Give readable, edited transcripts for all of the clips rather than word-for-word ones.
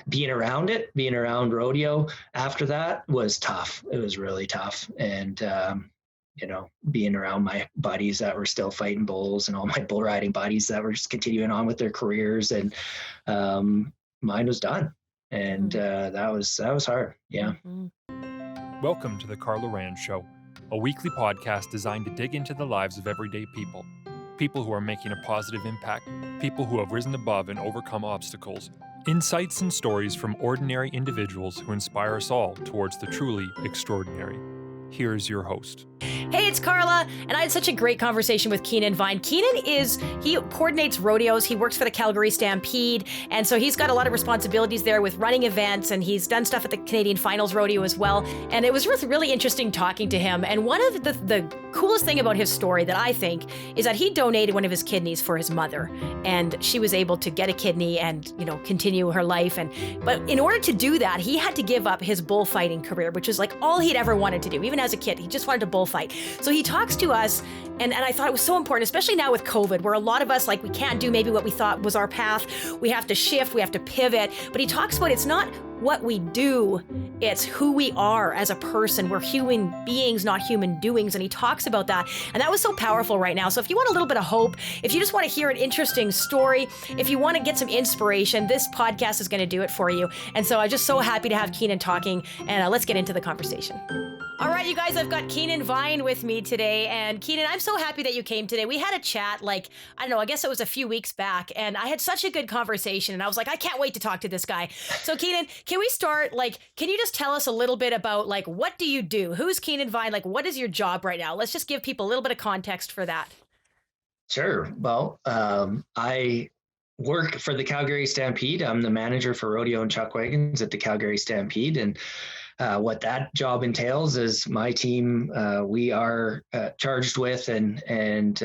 being around rodeo after that was tough. It was really tough. And, being around my buddies that were still fighting bulls and all my bull riding buddies that were just continuing on with their careers, and mine was done. And that was hard. Yeah. Welcome to the Carla Rand Show, a weekly podcast designed to dig into the lives of everyday people. People who are making a positive impact, people who have risen above and overcome obstacles. Insights and stories from ordinary individuals who inspire us all towards the truly extraordinary. Here's your host. Hey, it's Carla, and I had such a great conversation with Kynan Vine. He coordinates rodeos. He works for the Calgary Stampede, and so he's got a lot of responsibilities there with running events, and he's done stuff at the Canadian Finals Rodeo as well. And it was really, really interesting talking to him. And one of the coolest thing about his story that I think is that he donated one of his kidneys for his mother, and she was able to get a kidney and, continue her life. But in order to do that, he had to give up his bullfighting career, which is like all he'd ever wanted to do. Even as a kid, he just wanted to bullfight. So he talks to us, and I thought it was so important, especially now with COVID, where a lot of us, we can't do maybe what we thought was our path. We have to shift, we have to pivot. But he talks about it's not what we do, it's who we are as a person. We're human beings, not human doings. And he talks about that. And that was so powerful right now. So if you want a little bit of hope, if you just want to hear an interesting story, if you want to get some inspiration, this podcast is going to do it for you. And so I'm just so happy to have Kynan talking, and let's get into the conversation. All right, you guys, I've got Kynan Vine with me today. And Kynan, I'm so happy that you came today. We had a chat, I guess it was a few weeks back, and I had such a good conversation, and I was like, I can't wait to talk to this guy. So Kynan, can we start, can you just tell us a little bit about, what do you do? Who's Kynan Vine? What is your job right now? Let's just give people a little bit of context for that. Sure. Well, I work for the Calgary Stampede. I'm the manager for rodeo and chuck wagons at the Calgary Stampede. And what that job entails is my team, we are charged with and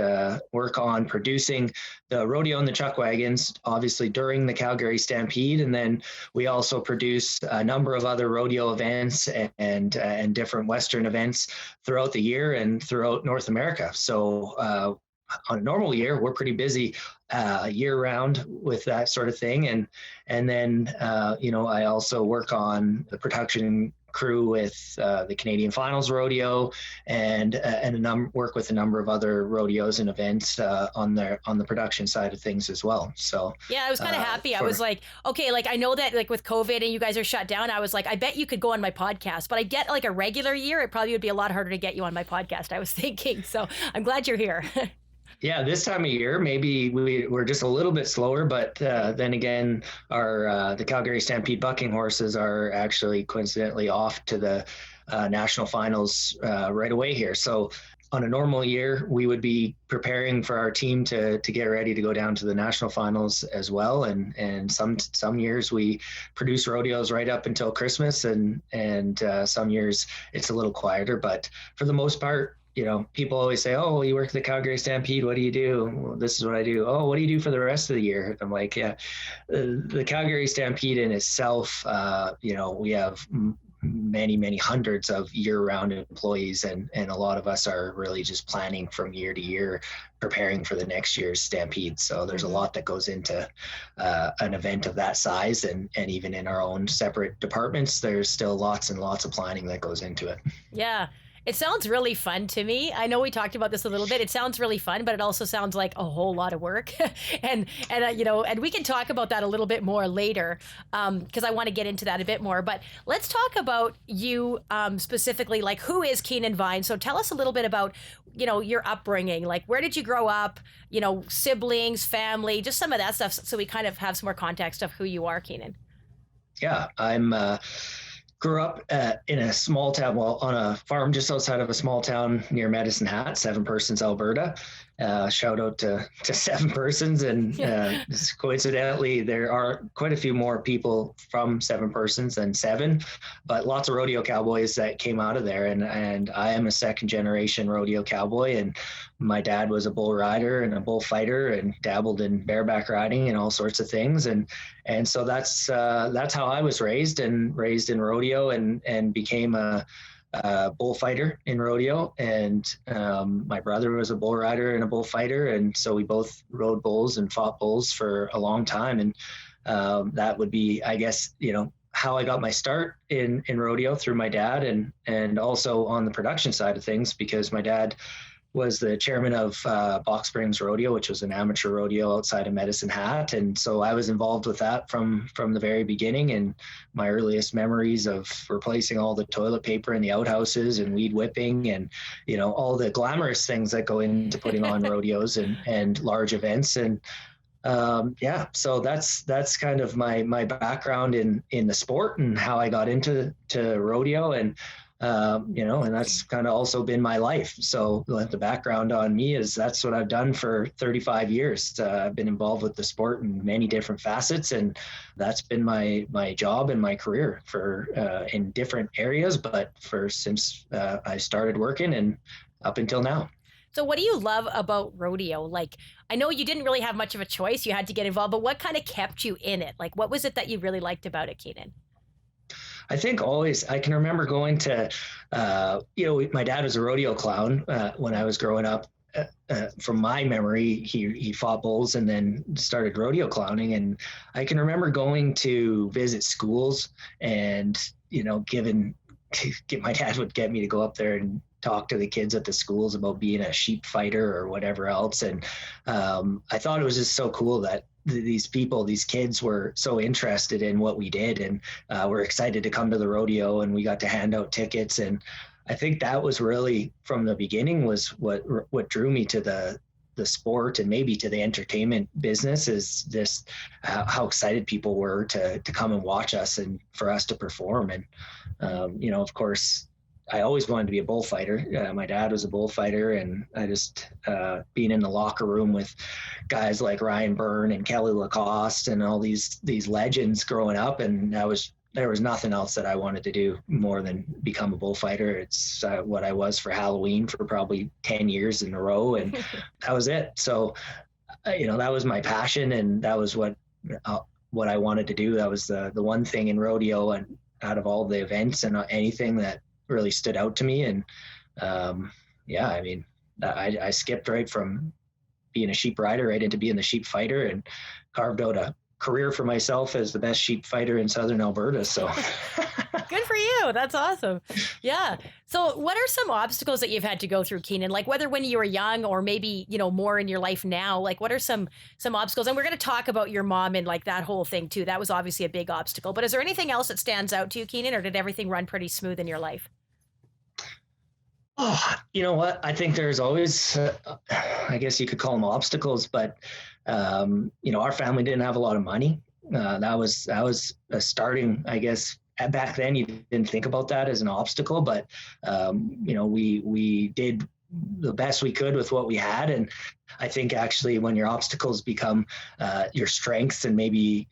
work on producing the rodeo and the chuck wagons, obviously during the Calgary Stampede. And then we also produce a number of other rodeo events and different Western events throughout the year and throughout North America. So on a normal year, we're pretty busy year round with that sort of thing. And then, I also work on the production crew with the Canadian Finals Rodeo and work with a number of other rodeos and events on the production side of things as well. So yeah, I was kind of happy. I was like, okay, I know that with COVID and you guys are shut down, I was like, I bet you could go on my podcast, but I get a regular year, it probably would be a lot harder to get you on my podcast, I was thinking. So I'm glad you're here. Yeah, this time of year, maybe we're just a little bit slower, but then again, the Calgary Stampede bucking horses are actually coincidentally off to the national finals right away here. So on a normal year, we would be preparing for our team to get ready to go down to the national finals as well. And some years we produce rodeos right up until Christmas, and some years it's a little quieter. But for the most part, people always say, oh, you work at the Calgary Stampede. What do you do? Well, this is what I do. Oh, what do you do for the rest of the year? I'm like, yeah, the Calgary Stampede in itself, we have many, many hundreds of year-round employees, and a lot of us are really just planning from year to year, preparing for the next year's Stampede. So there's a lot that goes into an event of that size, and even in our own separate departments, there's still lots and lots of planning that goes into it. Yeah. It sounds really fun to me. I know we talked about this a little bit. It sounds really fun, but it also sounds like a whole lot of work. and we can talk about that a little bit more later because I want to get into that a bit more. But let's talk about you specifically, who is Kynan Vine? So tell us a little bit about, your upbringing. Where did you grow up? Siblings, family, just some of that stuff, so we kind of have some more context of who you are, Kynan. Yeah, I'm grew up in a small town, on a farm just outside of a small town near Medicine Hat, Seven Persons, Alberta. Shout out to Seven Persons. And coincidentally, there are quite a few more people from Seven Persons than Seven, but lots of rodeo cowboys that came out of there. And I am a second generation rodeo cowboy. And my dad was a bull rider and a bullfighter and dabbled in bareback riding and all sorts of things. And so that's how I was raised in rodeo and became a bullfighter in rodeo. And my brother was a bull rider and a bullfighter. And so we both rode bulls and fought bulls for a long time. And that would be, I guess, how I got my start in rodeo through my dad, and also on the production side of things, because my dad was the chairman of Box Springs Rodeo, which was an amateur rodeo outside of Medicine Hat, and so I was involved with that from the very beginning. And my earliest memories of replacing all the toilet paper in the outhouses and weed whipping, and all the glamorous things that go into putting on rodeos and large events. And so that's kind of my background in the sport and how I got into rodeo. And and that's kind of also been my life. So the background on me is that's what I've done for 35 years. I've been involved with the sport in many different facets, and that's been my job and my career for in different areas, but since I started working and up until now. So what do you love about rodeo? Like, I know you didn't really have much of a choice. You had to get involved, but what kind of kept you in it? Like, what was it that you really liked about it, Kynan? I think always I can remember going to, my dad was a rodeo clown when I was growing up. From my memory, he fought bulls and then started rodeo clowning. And I can remember going to visit schools and, my dad would get me to go up there and talk to the kids at the schools about being a sheep fighter or whatever else. And I thought it was just so cool that these kids were so interested in what we did, and were excited to come to the rodeo, and we got to hand out tickets. And I think that was really from the beginning was what drew me to the sport and maybe to the entertainment business, is this how excited people were to come and watch us and for us to perform. And of course, I always wanted to be a bullfighter. My dad was a bullfighter, and I just being in the locker room with guys like Ryan Byrne and Kelly Lacoste and all these legends growing up, and there was nothing else that I wanted to do more than become a bullfighter. It's what I was for Halloween for probably 10 years in a row, and that was it. So, that was my passion, and that was what I wanted to do. That was the one thing in rodeo, and out of all the events and anything, that really stood out to me. And I skipped right from being a sheep rider right into being the sheep fighter, and carved out a career for myself as the best sheep fighter in Southern Alberta. So good for you. That's awesome. Yeah. So what are some obstacles that you've had to go through, Kynan? Like, whether when you were young or maybe, more in your life now, like what are some obstacles? And we're going to talk about your mom and like that whole thing too. That was obviously a big obstacle, but is there anything else that stands out to you, Kynan, or did everything run pretty smooth in your life? Oh, you know what? I think there's always, I guess you could call them obstacles, but our family didn't have a lot of money. That was a starting, I guess. Back then, you didn't think about that as an obstacle, but we did the best we could with what we had. And I think actually when your obstacles become your strengths and maybe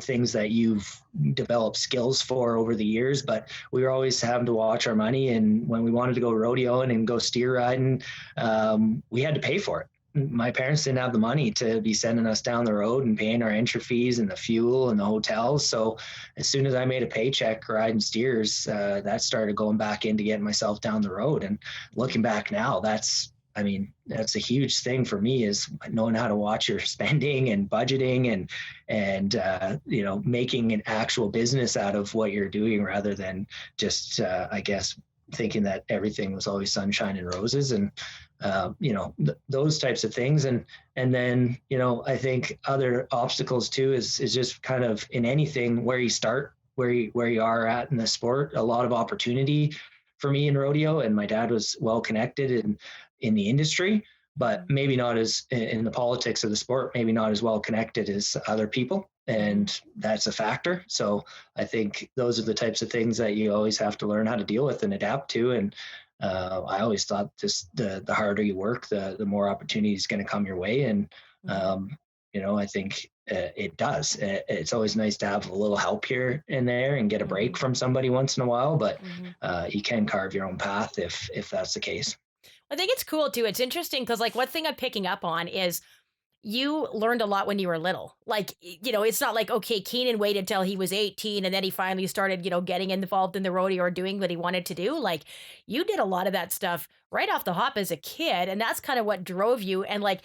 things that you've developed skills for over the years, but we were always having to watch our money. And when we wanted to go rodeoing and go steer riding, we had to pay for it. My parents didn't have the money to be sending us down the road and paying our entry fees and the fuel and the hotels. So as soon as I made a paycheck riding steers, that started going back into getting myself down the road. And looking back now, that's a huge thing for me, is knowing how to watch your spending and budgeting and making an actual business out of what you're doing, rather than just, I guess, thinking that everything was always sunshine and roses. And those types of things. And then, I think other obstacles too is just kind of in anything where you start, where you are at in the sport, a lot of opportunity for me in rodeo. And my dad was well connected in the industry, but maybe not as in the politics of the sport, maybe not as well connected as other people. And that's a factor. So I think those are the types of things that you always have to learn how to deal with and adapt to. And I always thought the harder you work, the more opportunity is going to come your way. And, I think it does. It's always nice to have a little help here and there and get a break from somebody once in a while, but you can carve your own path if that's the case. I think it's cool too. It's interesting because like one thing I'm picking up on is you learned a lot when you were little. Like, it's not like, okay, Kynan waited till he was 18 and then he finally started, getting involved in the rodeo or doing what he wanted to do. Like, you did a lot of that stuff right off the hop as a kid. And that's kind of what drove you. And like,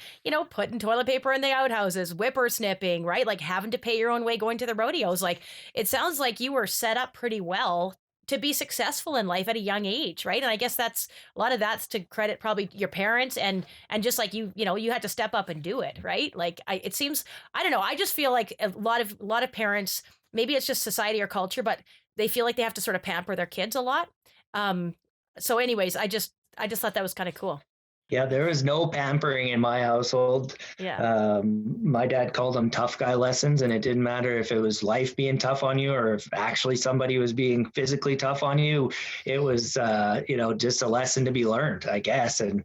putting toilet paper in the outhouses, whippersnipping, right? Like having to pay your own way going to the rodeos. Like, it sounds like you were set up pretty well to be successful in life at a young age, right? And I guess that's a lot of that's to credit probably your parents and just like you had to step up and do it, right? Like it seems, I don't know, I just feel like a lot of parents, maybe it's just society or culture, but they feel like they have to sort of pamper their kids a lot. Um, so anyways, I just thought that was kind of cool. Yeah, there was no pampering in my household. Yeah. My dad called them tough guy lessons, and it didn't matter if it was life being tough on you or if actually somebody was being physically tough on you. It was, just a lesson to be learned, I guess. And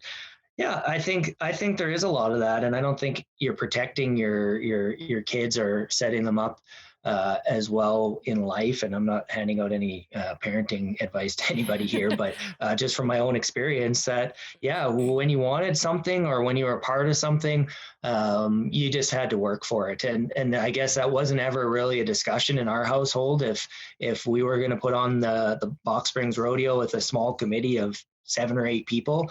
yeah, I think there is a lot of that, and I don't think you're protecting your kids or setting them up as well in life. And I'm not handing out any parenting advice to anybody here, but just from my own experience, that yeah, when you wanted something or when you were a part of something, you just had to work for it. And I guess that wasn't ever really a discussion in our household. If we were going to put on the Box Springs Rodeo with a small committee of 7 or 8 people,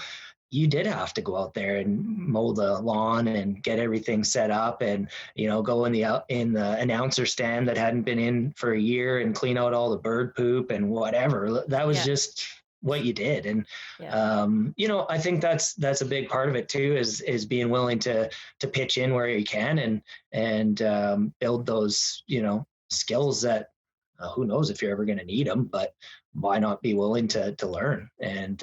you did have to go out there and mow the lawn and get everything set up and, go in the announcer stand that hadn't been in for a year and clean out all the bird poop and whatever. That was just what you did. And, I think that's a big part of it too, is being willing to pitch in where you can and build those, skills that who knows if you're ever going to need them, but why not be willing to learn? And,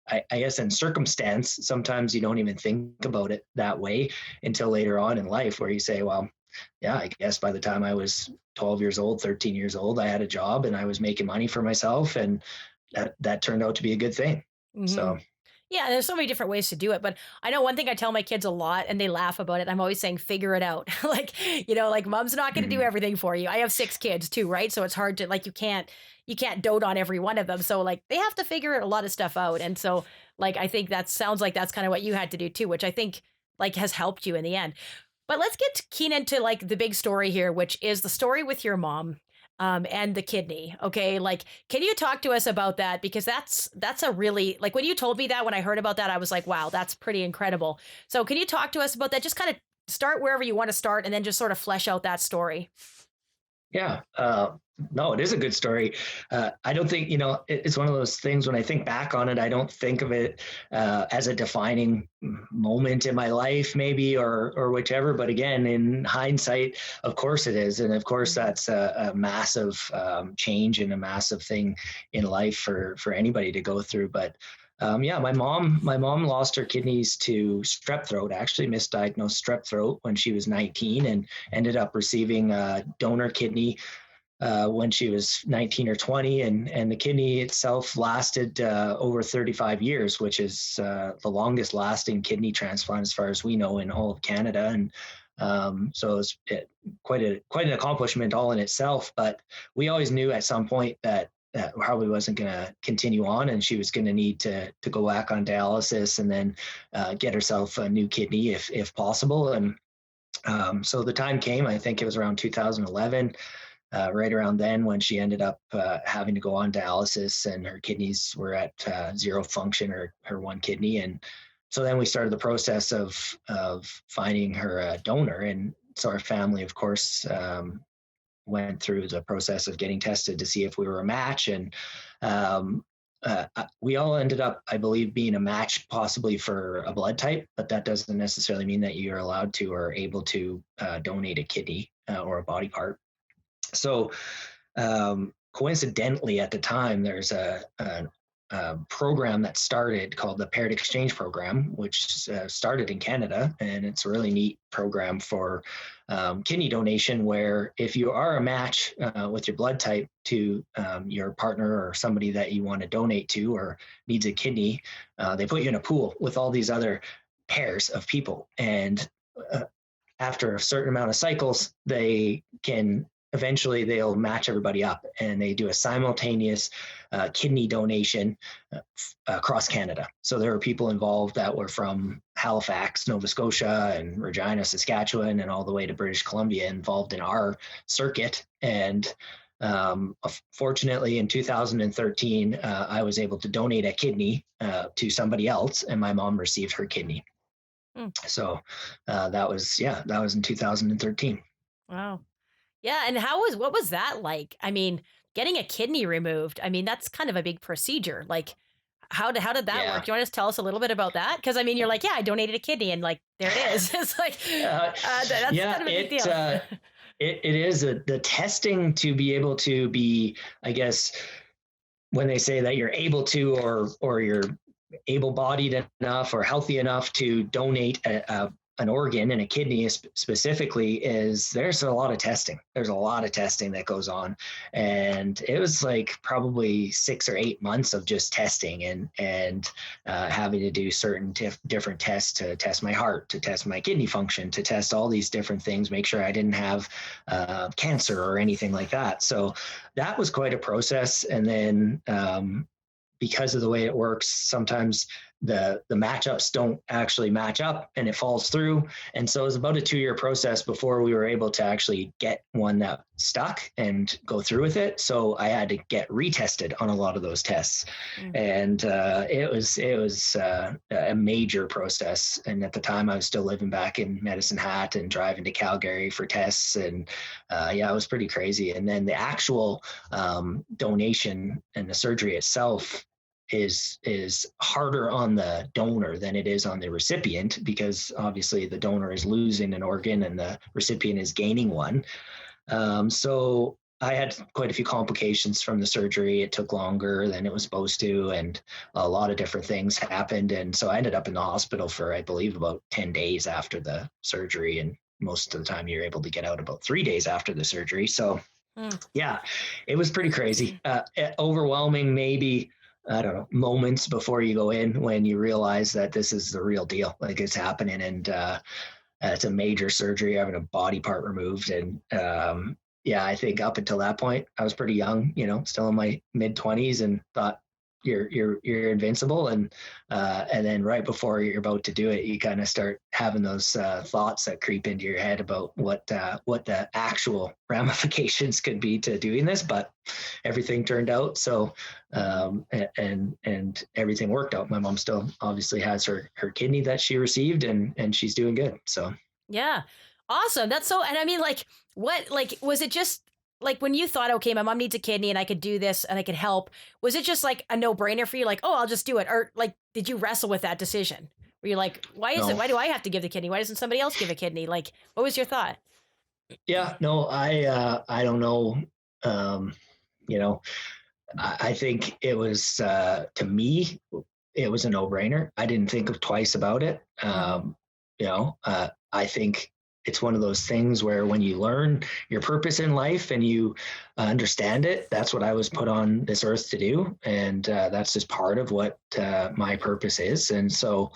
I guess in circumstance, sometimes you don't even think about it that way until later on in life, where you say, well, yeah, I guess by the time I was 12 years old, 13 years old, I had a job and I was making money for myself, and that turned out to be a good thing. Mm-hmm. So Yeah, there's so many different ways to do it, but I know one thing I tell my kids a lot and they laugh about it. I'm always saying, figure it out. like, like mom's not going to do everything for you. I have 6 kids too, right? So it's hard to like, you can't dote on every one of them. So like they have to figure a lot of stuff out. And so like, I think that sounds like that's kind of what you had to do too, which I think like has helped you in the end. But let's get Kynan to like the big story here, which is the story with your mom. And the kidney. Okay. Like, can you talk to us about that? Because that's a really, like when you told me that, when I heard about that, I was like, wow, that's pretty incredible. So can you talk to us about that? Just kind of start wherever you want to start and then just sort of flesh out that story. Yeah. No, it is a good story. I don't think, it's one of those things when I think back on it, I don't think of it as a defining moment in my life, maybe, or whichever. But again, in hindsight, of course it is. And of course, that's a massive change and a massive thing in life for anybody to go through. But my mom lost her kidneys to strep throat, actually misdiagnosed strep throat when she was 19 and ended up receiving a donor kidney when she was 19 or 20. And the kidney itself lasted over 35 years, which is the longest lasting kidney transplant as far as we know in all of Canada. And so it's quite an accomplishment all in itself. But we always knew at some point that probably wasn't going to continue on, and she was going to need to go back on dialysis and then get herself a new kidney if possible. And so the time came, I think it was around 2011, right around then, when she ended up having to go on dialysis, and her kidneys were at zero function, or her one kidney. And so then we started the process of finding her a donor. And so our family, of course, went through the process of getting tested to see if we were a match. And we all ended up, I believe, being a match possibly for a blood type, but that doesn't necessarily mean that you're allowed to or able to donate a kidney or a body part. So coincidentally, at the time, there's a program that started called the Paired Exchange Program, which started in Canada. And it's a really neat program for kidney donation, where if you are a match with your blood type to your partner or somebody that you want to donate to or needs a kidney, they put you in a pool with all these other pairs of people. And after a certain amount of cycles, they can eventually they'll match everybody up, and they do a simultaneous kidney donation across Canada. So there were people involved that were from Halifax, Nova Scotia, and Regina, Saskatchewan, and all the way to British Columbia involved in our circuit. And fortunately, in 2013, I was able to donate a kidney to somebody else, and my mom received her kidney. So that was in 2013. Wow. Yeah. And what was that like? I mean, getting a kidney removed, I mean, that's kind of a big procedure. Like, how did that work? Do you want to just tell us a little bit about that? Because I mean, you're like, yeah, I donated a kidney, and like, there it is. It's like, that's kind of a big deal. It is the testing to be able to be, I guess, when they say that you're able to, or you're able-bodied enough or healthy enough to donate an organ, and a kidney specifically, there's a lot of testing. There's a lot of testing that goes on. And it was like probably 6 or 8 months of just testing and having to do certain different tests to test my heart, to test my kidney function, to test all these different things, make sure I didn't have cancer or anything like that. So that was quite a process. And then because of the way it works, sometimes the matchups don't actually match up and it falls through. And so it was about a 2-year process before we were able to actually get one that stuck and go through with it. So I had to get retested on a lot of those tests. And it was a major process. And at the time I was still living back in Medicine Hat and driving to Calgary for tests. And it was pretty crazy. And then the actual donation and the surgery itself is harder on the donor than it is on the recipient, because obviously the donor is losing an organ and the recipient is gaining one. So I had quite a few complications from the surgery. It took longer than it was supposed to, and a lot of different things happened. And so I ended up in the hospital for, I believe, about 10 days after the surgery. And most of the time you're able to get out about 3 days after the surgery. So it was pretty crazy. Overwhelming, maybe, I don't know, moments before you go in, when you realize that this is the real deal, like it's happening. And it's a major surgery, having a body part removed. And I think up until that point, I was pretty young, still in my mid-20s, and thought you're invincible. And then right before you're about to do it, you kind of start having those thoughts that creep into your head about what the actual ramifications could be to doing this. But everything turned out. So, and everything worked out. My mom still obviously has her kidney that she received, and she's doing good. So. Yeah. Awesome. That's so, and I mean, was it just like when you thought, okay, my mom needs a kidney and I could do this and I could help, was it just like a no-brainer for you? Like, oh, I'll just do it. Or like, did you wrestle with that decision? Were you like, why do I have to give the kidney? Why doesn't somebody else give a kidney? Like, what was your thought? Yeah, no, I don't know. I think it was, to me, it was a no-brainer. I didn't think twice about it. I think it's one of those things where when you learn your purpose in life and you understand it, that's what I was put on this earth to do. And that's just part of what my purpose is. And so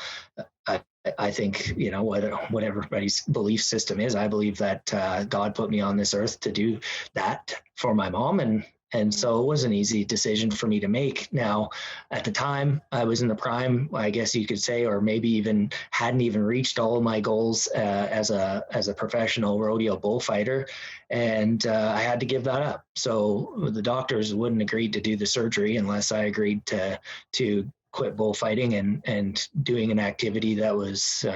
I think, what everybody's belief system is, I believe that God put me on this earth to do that for my mom. And so it was an easy decision for me to make. Now, at the time, I was in the prime, I guess you could say, or maybe even hadn't even reached all of my goals as a professional rodeo bullfighter, and I had to give that up. So the doctors wouldn't agree to do the surgery unless I agreed to quit bullfighting and doing an activity that was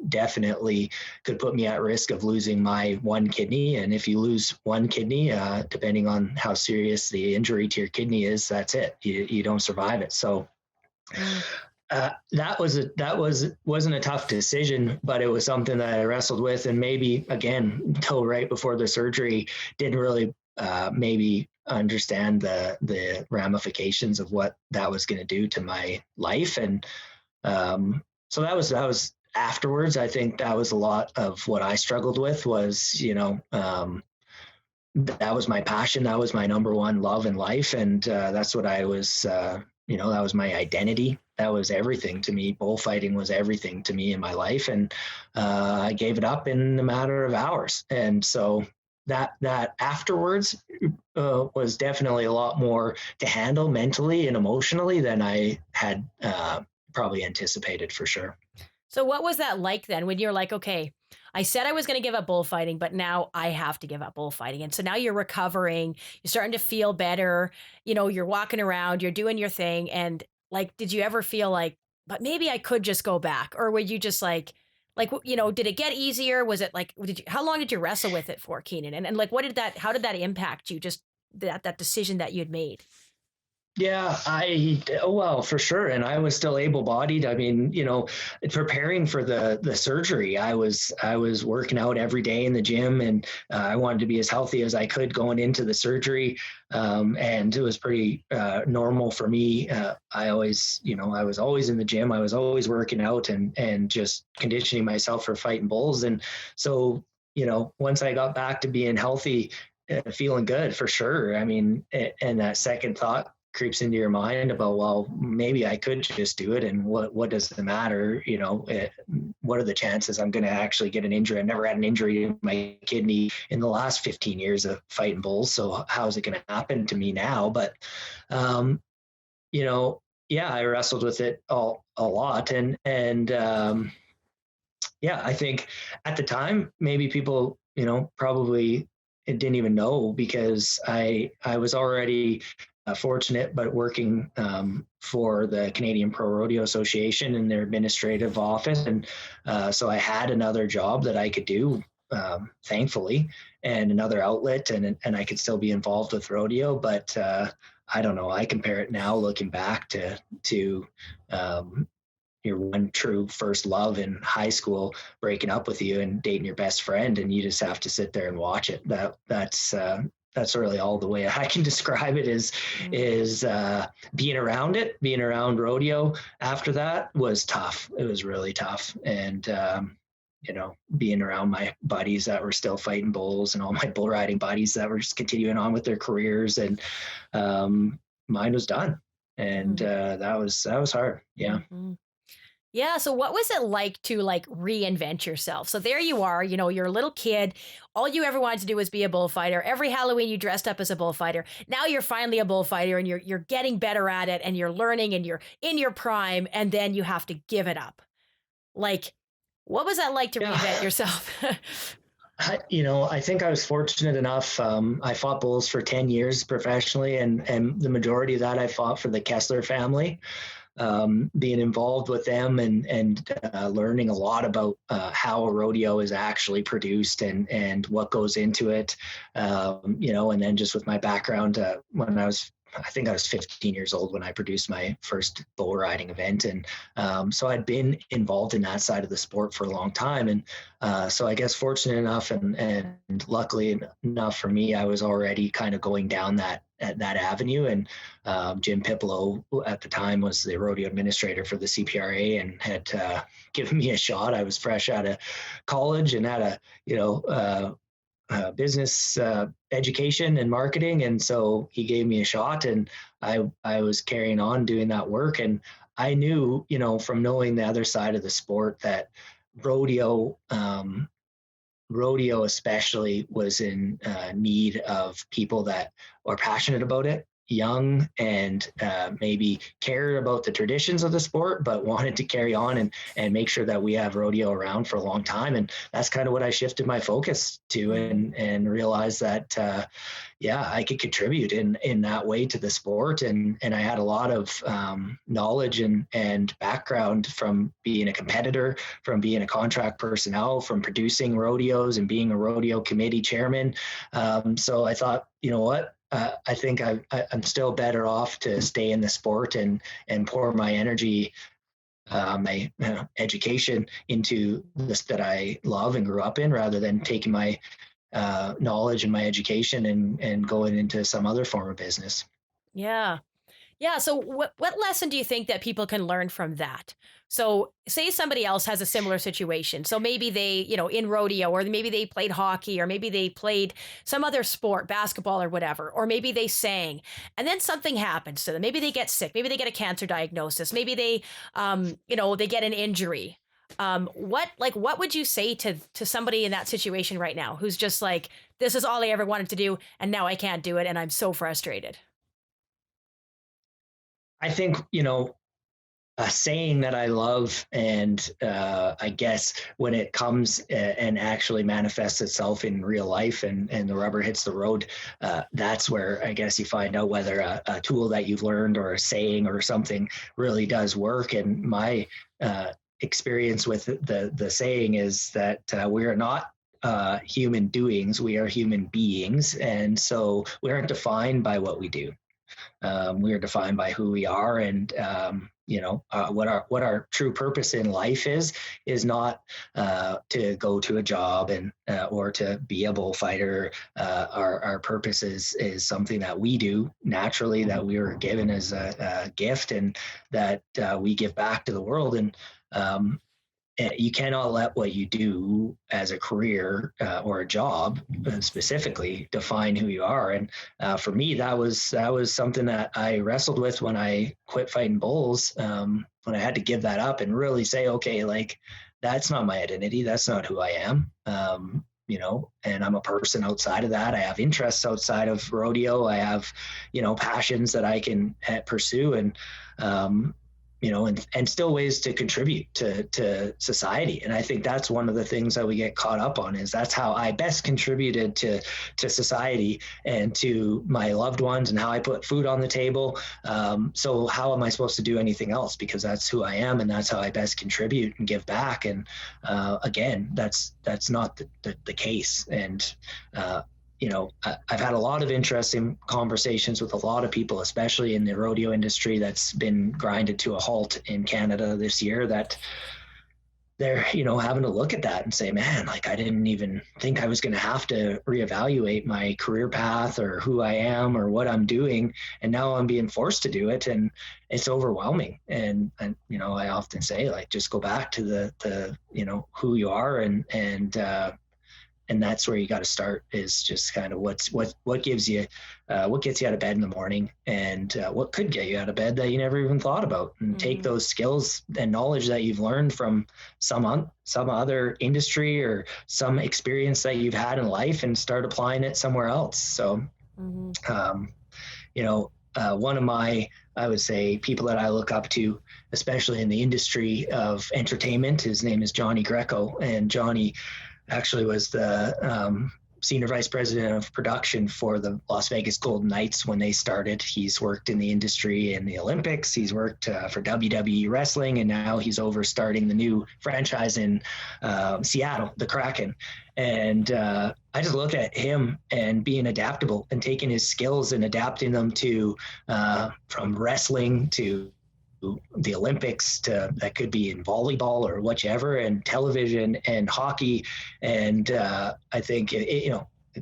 definitely could put me at risk of losing my one kidney. And if you lose one kidney, depending on how serious the injury to your kidney is, that's it. You don't survive it. So that wasn't a tough decision, but it was something that I wrestled with, and maybe again until right before the surgery didn't really maybe understand the ramifications of what that was going to do to my life. And so that was afterwards. I think that was a lot of what I struggled with was, that was my passion. That was my number one love in life. And that's what I was, that was my identity. That was everything to me. Bullfighting was everything to me in my life. And I gave it up in a matter of hours. And so that afterwards was definitely a lot more to handle mentally and emotionally than I had probably anticipated, for sure. So what was that like then when you're like, okay, I said I was going to give up bullfighting, but now I have to give up bullfighting. And so now you're recovering, you're starting to feel better, you're walking around, you're doing your thing. And like, did you ever feel like, but maybe I could just go back? Or were you just did it get easier? Was it like, how long did you wrestle with it for, Kynan? And like, how did that impact you? Just that decision that you'd made? Yeah, well, for sure. And I was still able-bodied. I mean, preparing for the surgery, I was working out every day in the gym, and I wanted to be as healthy as I could going into the surgery. And it was pretty normal for me. I was always in the gym. I was always working out and just conditioning myself for fighting bulls. And so, once I got back to being healthy, feeling good, for sure. I mean, and that second thought creeps into your mind about, well, maybe I could just do it, and what does it matter? What are the chances I'm going to actually get an injury? I've never had an injury in my kidney in the last 15 years of fighting bulls, so how is it going to happen to me now? But yeah, I wrestled with it a lot, and yeah, I think at the time maybe people probably didn't even know, because I was already fortunate, but working for the Canadian Pro Rodeo Association in their administrative office. And so I had another job that I could do, thankfully, and another outlet, and I could still be involved with rodeo. But I don't know, I compare it now looking back to your one true first love in high school breaking up with you and dating your best friend, and you just have to sit there and watch it. That's really all the way I can describe it is being around rodeo after that was tough. It was really tough. And, being around my buddies that were still fighting bulls, and all my bull riding buddies that were just continuing on with their careers, and mine was done. And that was hard. Yeah. Mm-hmm. Yeah. So what was it like to reinvent yourself? So there you are, you're a little kid. All you ever wanted to do was be a bullfighter. Every Halloween you dressed up as a bullfighter. Now you're finally a bullfighter, and you're getting better at it, and you're learning, and you're in your prime, and then you have to give it up. Like, what was that like to reinvent yourself? I think I was fortunate enough. I fought bulls for 10 years professionally, and the majority of that I fought for the Kessler family. Being involved with them and learning a lot about how a rodeo is actually produced and what goes into it, and then just with my background, I think I was 15 years old when I produced my first bull riding event. And so I'd been involved in that side of the sport for a long time. And so I guess fortunate enough and luckily enough for me, I was already kind of going down that avenue. And Jim Pipolo at the time was the rodeo administrator for the CPRA and had given me a shot. I was fresh out of college and had business education and marketing, and so he gave me a shot, and I was carrying on doing that work. And I knew, from knowing the other side of the sport, that rodeo especially was in need of people that are passionate about it, young, and maybe care about the traditions of the sport, but wanted to carry on and make sure that we have rodeo around for a long time. And that's kind of what I shifted my focus to, and realized that, I could contribute in that way to the sport. And I had a lot of knowledge and background from being a competitor, from being a contract personnel, from producing rodeos and being a rodeo committee chairman. So I thought, you know what? I think I'm still better off to stay in the sport and pour my energy, my education into this that I love and grew up in, rather than taking my knowledge and my education and going into some other form of business. Yeah. Yeah. So what lesson do you think that people can learn from that? So say somebody else has a similar situation. So maybe they, in rodeo, or maybe they played hockey, or maybe they played some other sport, basketball or whatever, or maybe they sang, and then something happens to them. Maybe they get sick. Maybe they get a cancer diagnosis. Maybe they, they get an injury. What would you say to somebody in that situation right now who's just like, this is all I ever wanted to do, and now I can't do it, and I'm so frustrated? I think, a saying that I love, and I guess when it comes and actually manifests itself in real life, and the rubber hits the road, that's where I guess you find out whether a tool that you've learned or a saying or something really does work. And my experience with the saying is that we are not human doings, we are human beings. And so we aren't defined by what we do. We are defined by who we are, and what our true purpose in life is not to go to a job and or to be a bullfighter. Our purpose is something that we do naturally, that we were given as a gift, and that we give back to the world. And you cannot let what you do as a career or a job specifically define who you are. And for me, that was something that I wrestled with when I quit fighting bulls, when I had to give that up and really say, okay, like, that's not my identity. That's not who I am. And I'm a person outside of that. I have interests outside of rodeo. I have, passions that I can pursue, and and still ways to contribute to society. And I think that's one of the things that we get caught up on, is that's how I best contributed to society and to my loved ones, and how I put food on the table. So how am I supposed to do anything else? Because that's who I am, and that's how I best contribute and give back. And again, that's not the case. And I've had a lot of interesting conversations with a lot of people, especially in the rodeo industry, that's been grinded to a halt in Canada this year, that they're, having to look at that and say, man, like, I didn't even think I was going to have to reevaluate my career path or who I am or what I'm doing. And now I'm being forced to do it. And it's overwhelming. And I often say, like, just go back to the who you are, and that's where you got to start, is just kind of what gives you, what gets you out of bed in the morning, and what could get you out of bed that you never even thought about, and take those skills and knowledge that you've learned from some other industry or some experience that you've had in life, and start applying it somewhere else. So, one of my, I would say, people that I look up to, especially in the industry of entertainment, his name is Johnny Greco, and Johnny actually was the senior vice president of production for the Las Vegas Golden Knights when they started. He's worked in the industry in the Olympics. He's worked for WWE Wrestling, and now he's over starting the new franchise in Seattle, the Kraken. And I just look at him and being adaptable and taking his skills and adapting them to from wrestling to the Olympics, to that could be in volleyball or whichever, and television and hockey. And I think,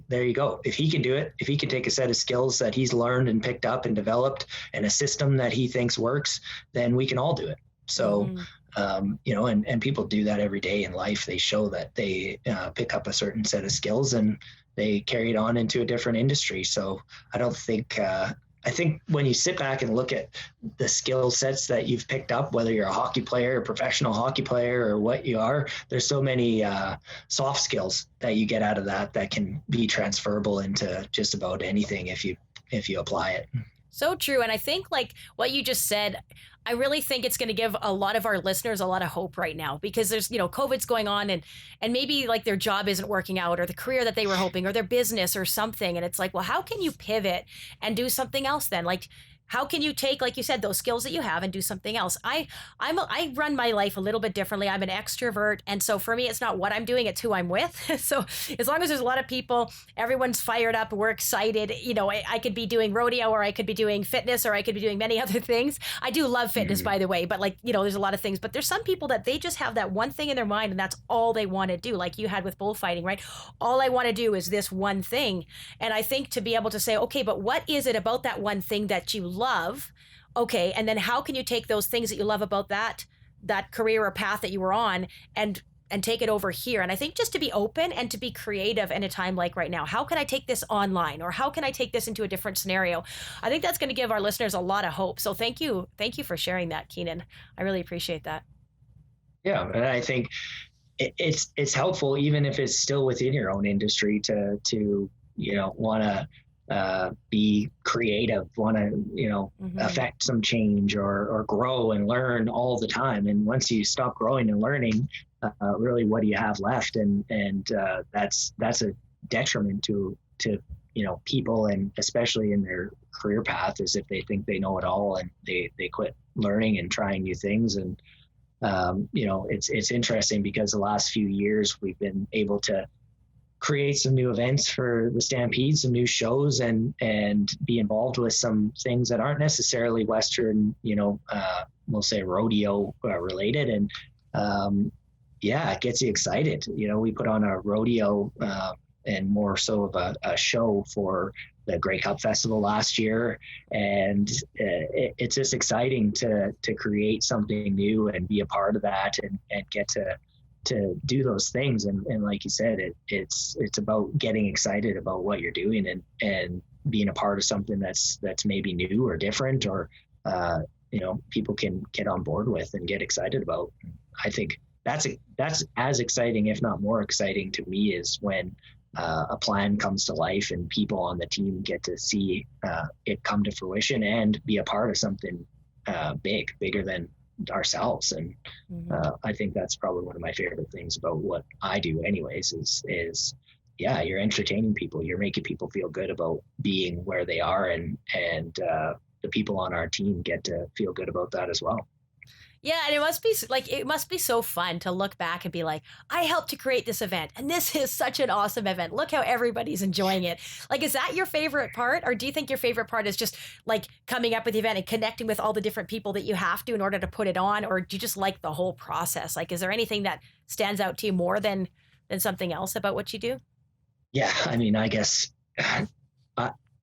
there you go. If he can do it, if he can take a set of skills that he's learned and picked up and developed, and a system that he thinks works, then we can all do it. So, and people do that every day in life. They show that they pick up a certain set of skills and they carry it on into a different industry. So I think when you sit back and look at the skill sets that you've picked up, whether you're a hockey player, a professional hockey player, or what you are, there's so many soft skills that you get out of that can be transferable into just about anything if you apply it. So true. And I think, like what you just said, I really think it's going to give a lot of our listeners a lot of hope right now, because there's, COVID's going on, and maybe like their job isn't working out, or the career that they were hoping, or their business or something. And it's like, well, how can you pivot and do something else then? Like, how can you take, like you said, those skills that you have and do something else? I run my life a little bit differently. I'm an extrovert. And so for me, it's not what I'm doing, it's who I'm with. So as long as there's a lot of people, everyone's fired up, we're excited, I could be doing rodeo, or I could be doing fitness, or I could be doing many other things. I do love fitness, by the way, but there's a lot of things. But there's some people that they just have that one thing in their mind, and that's all they want to do. Like you had with bullfighting, right? All I want to do is this one thing. And I think to be able to say, okay, but what is it about that one thing that you love? Okay, and then how can you take those things that you love about that career or path that you were on, and take it over here? And I think just to be open and to be creative in a time like right now. How can I take this online, or how can I take this into a different scenario? I think that's going to give our listeners a lot of hope. So thank you for sharing that, Kynan. I really appreciate that. Yeah, and I think it's helpful, even if it's still within your own industry, to want to be creative, want to affect some change or grow and learn all the time. And once you stop growing and learning, really, what do you have left? And that's a detriment to people, and especially in their career path, is if they think they know it all and they quit learning and trying new things. And it's interesting because the last few years we've been able to create some new events for the Stampede, some new shows, and be involved with some things that aren't necessarily Western, we'll say rodeo related. And it gets you excited. We put on a rodeo and more so of a show for the Grey Cup Festival last year, and it's just exciting to create something new and be a part of that, and get to do those things. And like you said, it's about getting excited about what you're doing, and being a part of something that's maybe new or different, or people can get on board with and get excited about. I think that's as exciting, if not more exciting to me, is when a plan comes to life and people on the team get to see it come to fruition and be a part of something bigger than ourselves. And I think that's probably one of my favorite things about what I do anyways, is you're entertaining people, you're making people feel good about being where they are, and the people on our team get to feel good about that as well. Yeah, and it must be so fun to look back and be like, I helped to create this event, and this is such an awesome event. Look how everybody's enjoying it. Like, is that your favorite part, or do you think your favorite part is just like coming up with the event and connecting with all the different people that you have to in order to put it on, or do you just like the whole process? Like, is there anything that stands out to you more than something else about what you do? Yeah, I mean, I guess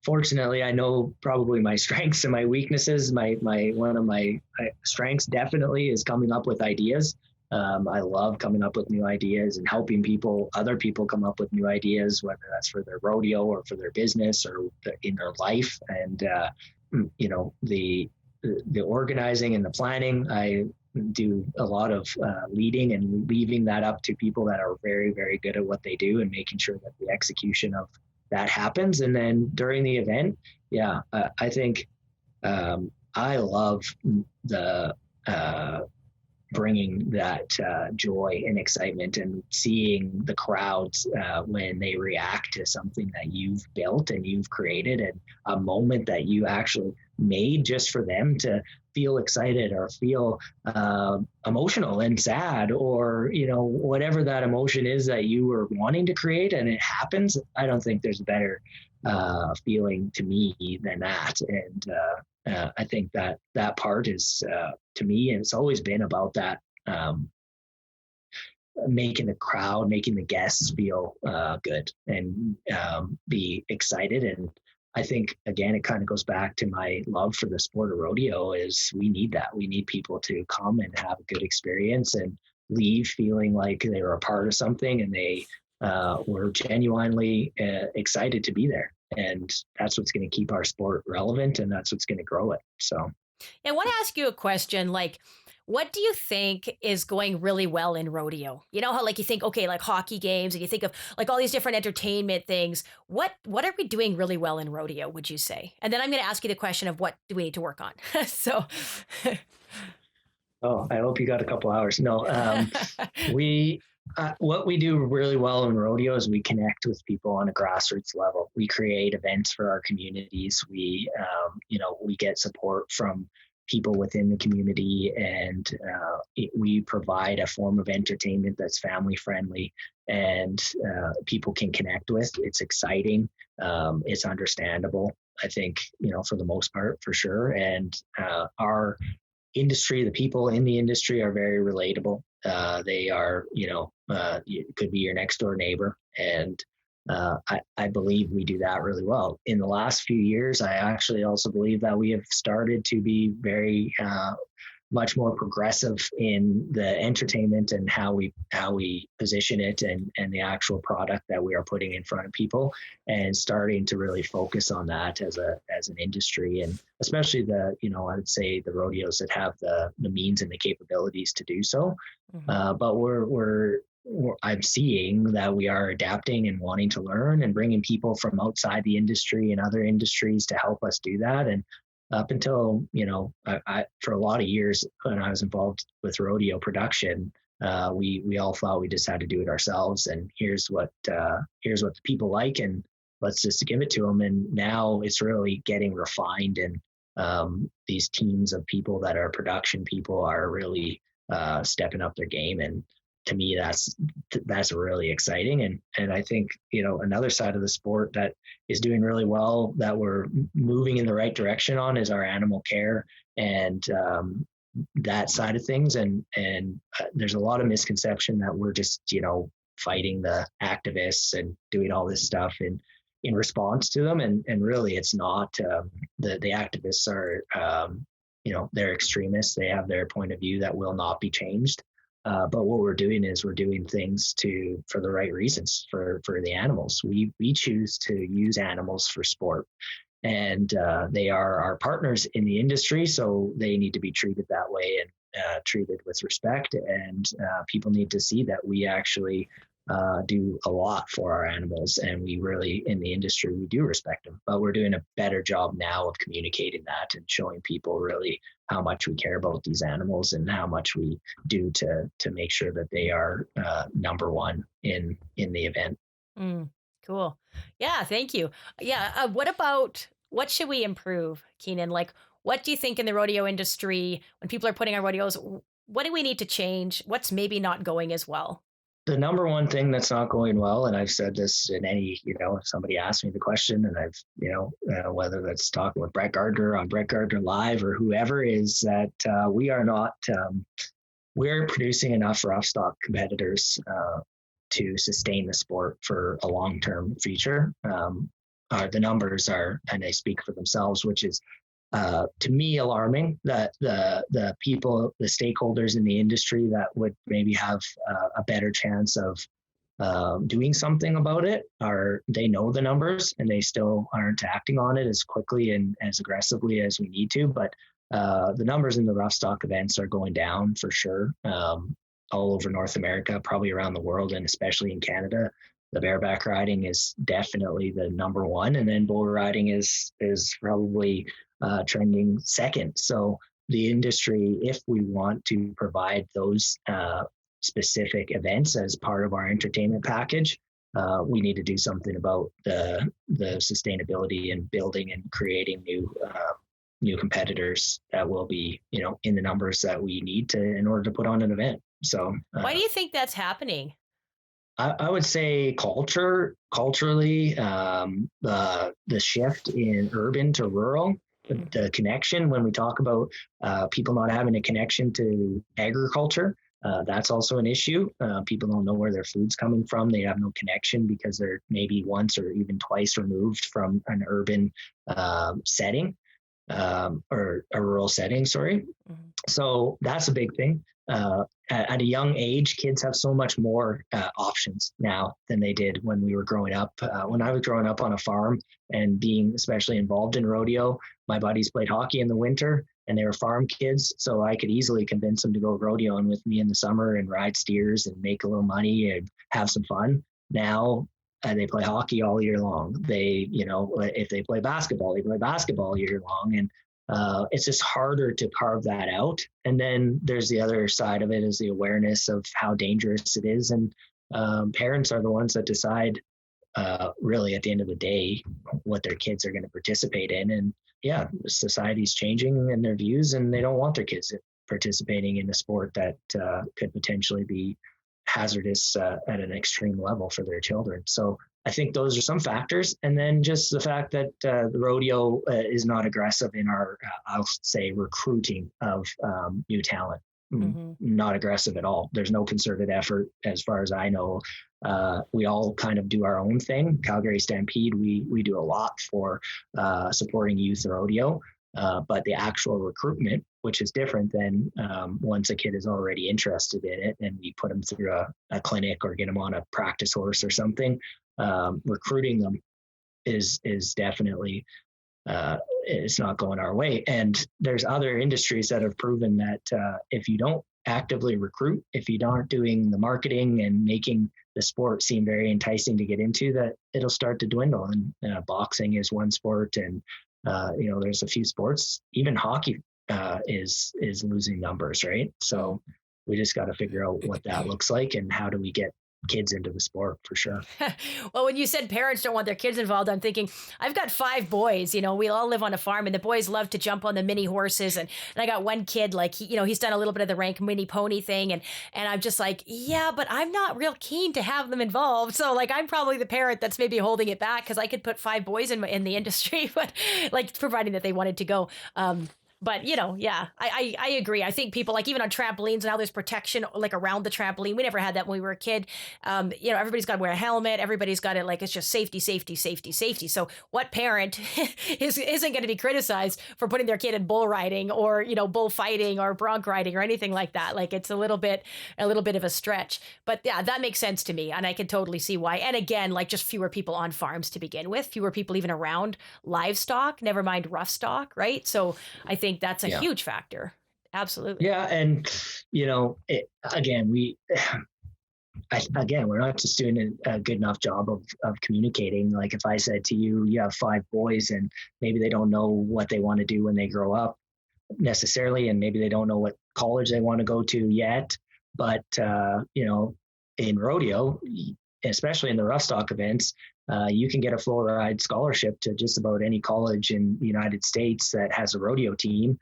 fortunately, I know probably my strengths and my weaknesses. My one of my strengths definitely is coming up with ideas. I love coming up with new ideas and helping other people come up with new ideas, whether that's for their rodeo or for their business or in their life. And the organizing and the planning, I do a lot of leading and leaving that up to people that are very, very good at what they do, and making sure that the execution of that happens. And then during the event, I think I love the bringing that joy and excitement, and seeing the crowds when they react to something that you've built and you've created, and a moment that you actually made just for them to feel excited or feel emotional and sad, or whatever that emotion is that you were wanting to create, and it happens. I don't think there's a better feeling to me than that. And I think that part is to me, and it's always been about that, making the guests feel good and be excited. And I think, again, it kind of goes back to my love for the sport of rodeo, is we need that. We need people to come and have a good experience and leave feeling like they were a part of something, and they were genuinely excited to be there. And that's what's going to keep our sport relevant, and that's what's going to grow it. So, I want to ask you a question. Like, what do you think is going really well in rodeo? You know how, like, you think, okay, like hockey games, and you think of like all these different entertainment things. What are we doing really well in rodeo, would you say? And then I'm going to ask you the question of what do we need to work on? So. Oh, I hope you got a couple hours. No, what we do really well in rodeo is we connect with people on a grassroots level. We create events for our communities. We get support from people within the community, and we provide a form of entertainment that's family friendly, and people can connect with. It's exciting. It's understandable, I think, for the most part, for sure. And our industry, the people in the industry are very relatable. They are, it could be your next door neighbor. And I believe we do that really well. In the last few years, I actually also believe that we have started to be very much more progressive in the entertainment and how we position it, and the actual product that we are putting in front of people, and starting to really focus on that as an industry, and especially I would say the rodeos that have the means and the capabilities to do so. But I'm seeing that we are adapting and wanting to learn and bringing people from outside the industry and other industries to help us do that. And up until, I for a lot of years when I was involved with rodeo production, we all thought we just had to do it ourselves. And here's what the people like, and let's just give it to them. And now it's really getting refined, and these teams of people that are production people are really stepping up their game. And to me, that's really exciting. And I think, another side of the sport that is doing really well, that we're moving in the right direction on, is our animal care and that side of things. And there's a lot of misconception that we're just, fighting the activists and doing all this stuff in response to them. And really it's not. The activists are, they're extremists. They have their point of view that will not be changed. But what we're doing is we're doing things for the right reasons for the animals. We choose to use animals for sport, and they are our partners in the industry, so they need to be treated that way and treated with respect. And people need to see that we actually do a lot for our animals, and we really, in the industry, we do respect them. But we're doing a better job now of communicating that and showing people really how much we care about these animals and how much we do to make sure that they are number one in the event. Cool. Yeah, thank you. Yeah, what should we improve, Kynan? Like, what do you think in the rodeo industry, when people are putting on rodeos, what do we need to change? What's maybe not going as well? The number one thing that's not going well, and I've said this in any, if somebody asks me the question, and I've, whether that's talking with Brett Gardner on Brett Gardner Live or whoever, is that we aren't producing enough rough stock competitors to sustain the sport for a long-term future. The numbers are, and they speak for themselves, which is to me alarming, that the people, the stakeholders in the industry that would maybe have a better chance of doing something about it, they know the numbers and they still aren't acting on it as quickly and as aggressively as we need to. But the numbers in the rough stock events are going down for sure, all over North America, probably around the world, and especially in Canada. The bareback riding is definitely the number one, and then bull riding is probably trending second. So the industry, if we want to provide those specific events as part of our entertainment package, we need to do something about the sustainability and building and creating new competitors that will be, in the numbers that we need in order to put on an event. So why do you think that's happening? I would say culturally, the shift in urban to rural, the connection, when we talk about people not having a connection to agriculture, that's also an issue. People don't know where their food's coming from. They have no connection because they're maybe once or even twice removed from an urban setting, or a rural setting, sorry. So that's a big thing. At a young age, kids have so much more options now than they did when we were growing up. When I was growing up on a farm and being especially involved in rodeo, my buddies played hockey in the winter and they were farm kids. So I could easily convince them to go rodeoing with me in the summer and ride steers and make a little money and have some fun. Now they play hockey all year long. They, if they play basketball, they play basketball all year long. And it's just harder to carve that out. And then there's the other side of it, is the awareness of how dangerous it is. And parents are the ones that decide really at the end of the day what their kids are going to participate in. And yeah, society's changing in their views, and they don't want their kids participating in a sport that could potentially be hazardous at an extreme level for their children. So I think those are some factors. And then just the fact that the rodeo is not aggressive in our, I'll say, recruiting of new talent. Not aggressive at all. There's no concerted effort, as far as I know. We all kind of do our own thing. Calgary Stampede, we do a lot for supporting youth rodeo. But the actual recruitment which is different than once a kid is already interested in it and we put them through a clinic or get them on a practice horse or something. Recruiting them is definitely it's not going our way. And there's other industries that have proven that if you don't actively recruit, if you aren't doing the marketing and making the sport seem very enticing to get into, that it'll start to dwindle. And boxing is one sport, and there's a few sports. Even hockey is losing numbers, right? So we just got to figure out what that looks like and how do we get kids into the sport, for sure. Well, when you said parents don't want their kids involved, I'm thinking I've got 5 boys. We all live on a farm, and the boys love to jump on the mini horses. And I got one kid, like he's done a little bit of the rank mini pony thing, and I'm just like, yeah, but I'm not real keen to have them involved. So like I'm probably the parent that's maybe holding it back, because I could put 5 boys in the industry, but like providing that they wanted to go. But I agree. I think people, like even on trampolines, now there's protection like around the trampoline. We never had that when we were a kid. Everybody's got to wear a helmet. Everybody's got it, like it's just safety, safety, safety, safety. So what parent isn't going to be criticized for putting their kid in bull riding or bullfighting or bronc riding or anything like that? Like it's a little bit of a stretch. But yeah, that makes sense to me, and I can totally see why. And again, like just fewer people on farms to begin with, fewer people even around livestock. Never mind rough stock, right? So I think that's a huge factor. Absolutely. Yeah. And, we're not just doing a good enough job of communicating. Like if I said to you, you have 5 boys and maybe they don't know what they want to do when they grow up necessarily, and maybe they don't know what college they want to go to yet. But, in rodeo, especially in the rough stock events, you can get a full ride scholarship to just about any college in the United States that has a rodeo team,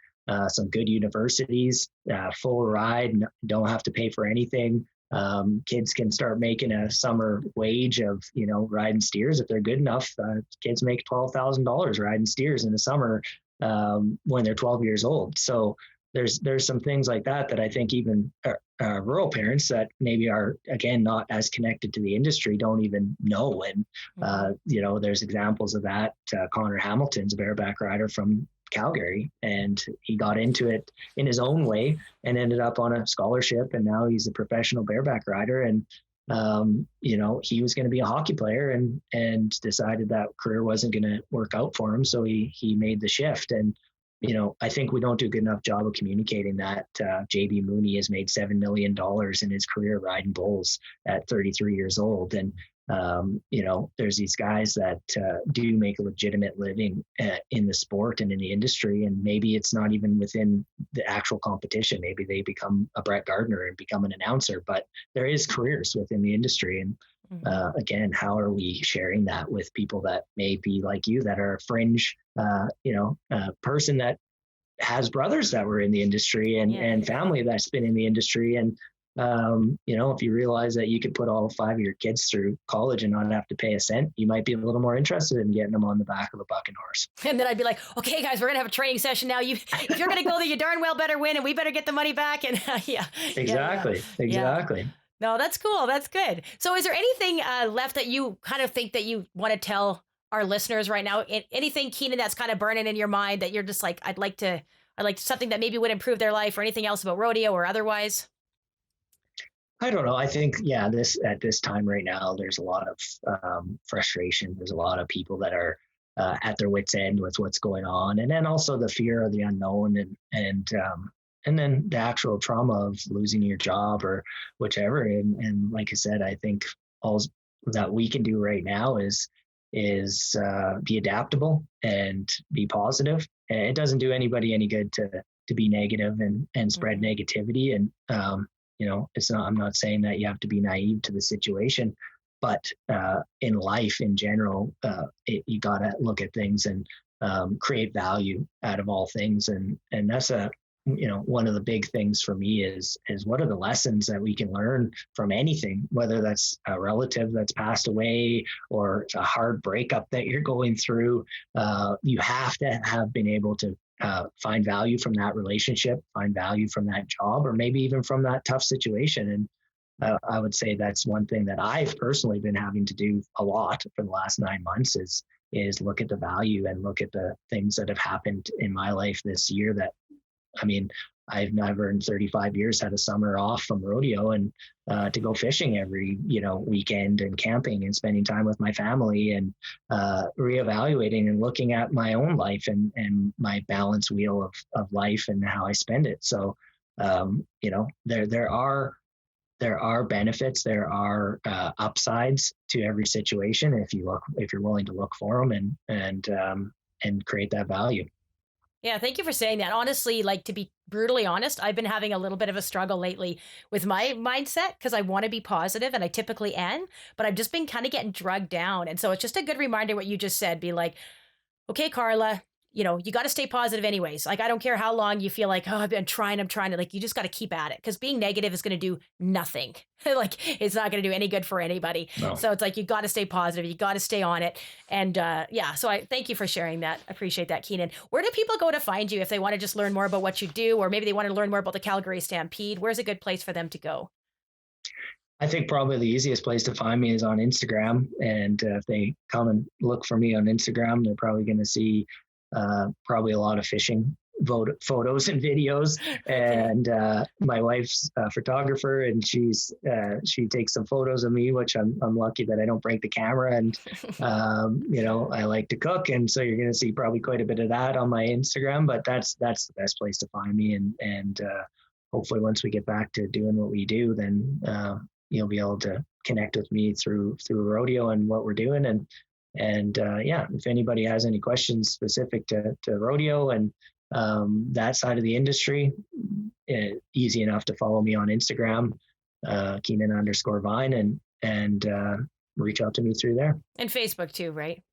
some good universities, full ride, don't have to pay for anything. Kids can start making a summer wage of, riding steers if they're good enough. Kids make $12,000 riding steers in the summer when they're 12 years old. So there's some things like that I think even rural parents that maybe are, again, not as connected to the industry don't even know. And, there's examples of that. Connor Hamilton's a bareback rider from Calgary, and he got into it in his own way and ended up on a scholarship. And now he's a professional bareback rider. And, he was going to be a hockey player and decided that career wasn't going to work out for him. So he made the shift. And, I think we don't do a good enough job of communicating that. JB Mooney has made $7 million in his career riding bulls at 33 years old. And, there's these guys that do make a legitimate living in the sport and in the industry. And maybe it's not even within the actual competition. Maybe they become a Brett Gardner and become an announcer, but there is careers within the industry. And again, how are we sharing that with people that may be like you, that are a fringe, person that has brothers that were in the industry and family that's been in the industry. And, if you realize that you could put all 5 of your kids through college and not have to pay a cent, you might be a little more interested in getting them on the back of a bucking horse. And then I'd be like, okay, guys, we're going to have a training session now. If you're going to go there, you darn well better win, and we better get the money back. And Exactly. Yeah. No, that's cool. That's good. So is there anything left that you kind of think that you want to tell our listeners right now? Anything, Kynan, that's kind of burning in your mind that you're just like, I'd like something that maybe would improve their life, or anything else about rodeo or otherwise? I don't know. I think, at this time right now, there's a lot of frustration. There's a lot of people that are at their wits' end with what's going on. And then also the fear of the unknown and then the actual trauma of losing your job or whichever. And like I said, I think all that we can do right now is be adaptable and be positive. And it doesn't do anybody any good to be negative and spread negativity. And, I'm not saying that you have to be naive to the situation, but in life in general, you got to look at things and create value out of all things. And that's one of the big things for me is what are the lessons that we can learn from anything, whether that's a relative that's passed away or a hard breakup that you're going through. You have to have been able to find value from that relationship, find value from that job, or maybe even from that tough situation. And I would say that's one thing that I've personally been having to do a lot for the last 9 months is look at the value and look at the things that have happened in my life this year that I mean, I've never in 35 years had a summer off from rodeo, and to go fishing every, weekend, and camping and spending time with my family, and reevaluating and looking at my own life and my balance wheel of life and how I spend it. So, there are benefits, there are upsides to every situation if you're willing to look for them and create that value. Yeah, thank you for saying that. Honestly, like to be brutally honest, I've been having a little bit of a struggle lately with my mindset because I want to be positive and I typically am, but I've just been kind of getting drugged down. And so it's just a good reminder what you just said. Be like, okay, Carla, you got to stay positive anyways. Like, I don't care how long you feel like, oh, I'm trying to, like, you just got to keep at it because being negative is going to do nothing. Like, it's not going to do any good for anybody. No. So it's like, you got to stay positive. You got to stay on it. And yeah, so I thank you for sharing that. I appreciate that, Kynan. Where do people go to find you if they want to just learn more about what you do, or maybe they want to learn more about the Calgary Stampede? Where's a good place for them to go? I think probably the easiest place to find me is on Instagram. And if they come and look for me on Instagram, they're probably going to see probably a lot of fishing photos and videos. And my wife's a photographer, and she takes some photos of me, which I'm lucky that I don't break the camera. And I like to cook, and so you're going to see probably quite a bit of that on my Instagram. But that's the best place to find me. And hopefully, once we get back to doing what we do, then you'll be able to connect with me through rodeo and what we're doing. And if anybody has any questions specific to rodeo and that side of the industry, easy enough to follow me on Instagram, Kynan_Vine, and reach out to me through there. And Facebook too, right?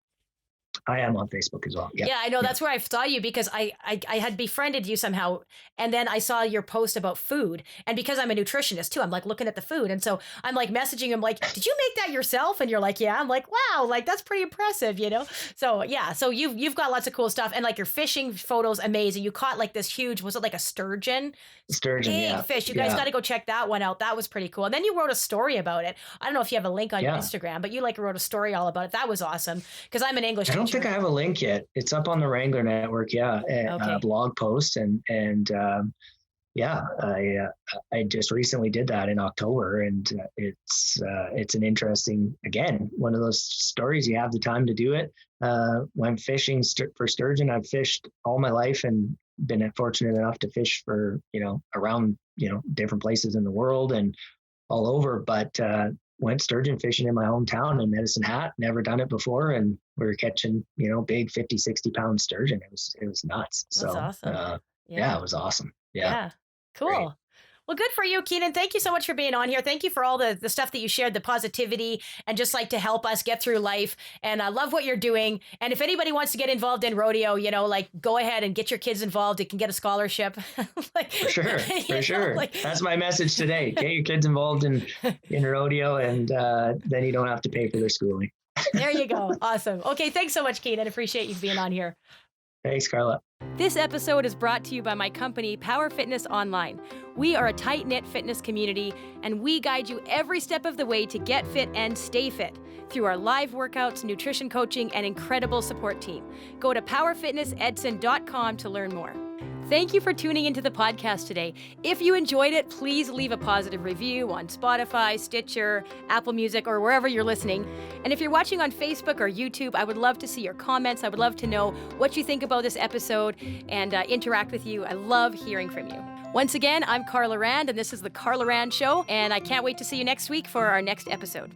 I am on Facebook as well. Yeah, I know. That's where I saw you because I had befriended you somehow. And then I saw your post about food. And because I'm a nutritionist too, I'm like looking at the food. And so I'm like messaging him like, did you make that yourself? And you're like, yeah. I'm like, wow, like that's pretty impressive, So yeah, so you've got lots of cool stuff. And like your fishing photos, amazing. You caught like this huge, was it like a sturgeon? Sturgeon, big fish. You guys got to go check that one out. That was pretty cool. And then you wrote a story about it. I don't know if you have a link on your Instagram, but you like wrote a story all about it. That was awesome because I'm an English teacher. I don't think I have a link yet. It's up on the Wrangler Network, blog post, and I just recently did that in October, and it's an interesting, again, one of those stories. You have the time to do it. Went fishing for sturgeon. I've fished all my life and been fortunate enough to fish for around different places in the world and all over, but went sturgeon fishing in my hometown in Medicine Hat. Never done it before, and we were catching big 50-60 pound sturgeon. It was nuts. That's awesome. It was awesome. Yeah. Cool. Great. Well, good for you, Kynan. Thank you so much for being on here. Thank you for all the stuff that you shared, the positivity, and just like to help us get through life. And I love what you're doing. And if anybody wants to get involved in rodeo, like go ahead and get your kids involved. It can get a scholarship. For sure. That's my message today. Get your kids involved in rodeo, and then you don't have to pay for their schooling. There you go. Awesome. Okay. Thanks so much, Kynan. Appreciate you being on here. Thanks, Carla. This episode is brought to you by my company, Power Fitness Online. We are a tight-knit fitness community, and we guide you every step of the way to get fit and stay fit through our live workouts, nutrition coaching, and incredible support team. Go to powerfitnessedson.com to learn more. Thank you for tuning into the podcast today. If you enjoyed it, please leave a positive review on Spotify, Stitcher, Apple Music, or wherever you're listening. And if you're watching on Facebook or YouTube, I would love to see your comments. I would love to know what you think about this episode and interact with you. I love hearing from you. Once again, I'm Carla Rand, and this is The Carla Rand Show, and I can't wait to see you next week for our next episode.